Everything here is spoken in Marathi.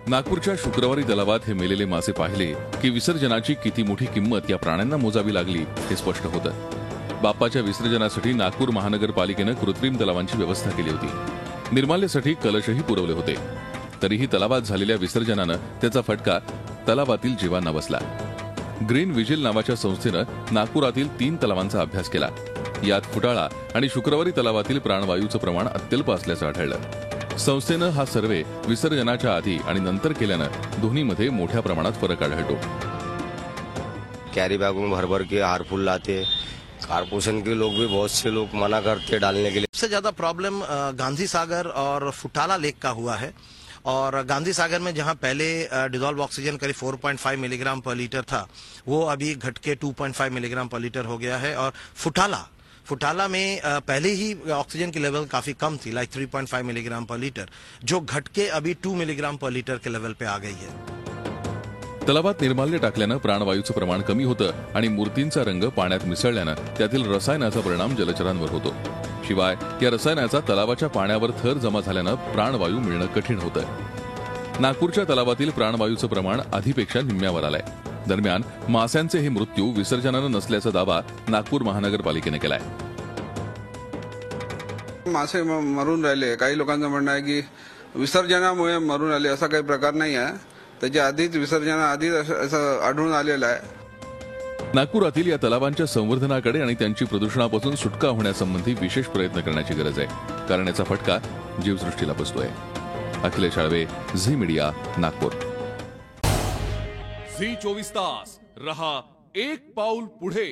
नागपूरच्या शुक्रवारी तलावात हे मेलेले मासे पाहिले की विसर्जनाची किती मोठी किंमत या प्राण्यांना मोजावी लागली हे स्पष्ट होतं। बाप्पाच्या विसर्जनासाठी नागपूर महानगरपालिकेनं कृत्रिम तलावांची व्यवस्था केली होती। निर्माल्यासाठी कलशही पुरवले होते। तरीही तलावात झालेल्या विसर्जनानं त्याचा फटका तलावातील जीवांना बसला। ग्रीन विजिल नावाच्या संस्थेनं नागपुरातील 3 तलावांचा अभ्यास केला। यात फुटाळा आणि शुक्रवारी तलावातील प्राणवायूचं प्रमाण अत्यल्प असल्याचं आढळलं। संस्थेनं हा सर्वे विसर्जनाच्या आधी आणि नंतर केल्यानं दोन्हीमध्ये मोठ्या प्रमाणात फरक आढळतो। कैरी बैग में भर भर के हारफुल लाते, कारपोरेशन के लोग भी बहुत से लोग मना करते डालने के लिए। सबसे ज्यादा प्रॉब्लम गांधी सागर और फुटाला लेक का हुआ है। और गांधी सागर में जहां पहले डिजोल्व ऑक्सीजन करीब 4.5 मिलीग्राम पर लीटर था, वो अभी घट के 2.5 मिलीग्राम पर लीटर हो गया है। और फुटाला में पहले ही ऑक्सीजन की लेवल काफी कम थी, लाइक 3.5 मिलीग्राम पर लीटर, जो घट के अभी 2 मिलीग्राम पर लीटर के लेवल पे आ गई है। तलावात निर्माल्य टाकल्यानं प्राणवायूचं प्रमाण कमी होतं आणि मूर्तींचा रंग पाण्यात मिसळल्यानं त्यातील रसायनाचा परिणाम जलचरांवर होतो। शिवाय या रसायनाचा तलावाच्या पाण्यावर थर जमा झाल्यानं प्राणवायू मिळणं कठीण होतं। नागपूरच्या तलावातील प्राणवायूचं प्रमाण आधीपेक्षा निम्म्यावर आलंय। दरम्यान माशांचे हे मृत्यू विसर्जनानं नसल्याचा दावा नागपूर महानगरपालिकेने केलाय। मासे मरून राहिले, काही लोकांचं म्हणणं आहे की विसर्जनामुळे मरून राहिले, असा काही प्रकार नाही आहे। त्याच्या आधीच विसर्जनाआधीच असं आढळून आलेलं आहे। नागपुरातील या तलावांच्या संवर्धनाकडे आणि त्यांची प्रदूषणापासून सुटका होण्यासंबंधी विशेष प्रयत्न करण्याची गरज आहे, कारण याचा फटका जीवसृष्टीला बसतोय। अखिलेश आळवे, झी मीडिया, नागपूर। झी 24 तास रहा एक पाऊल पुढे।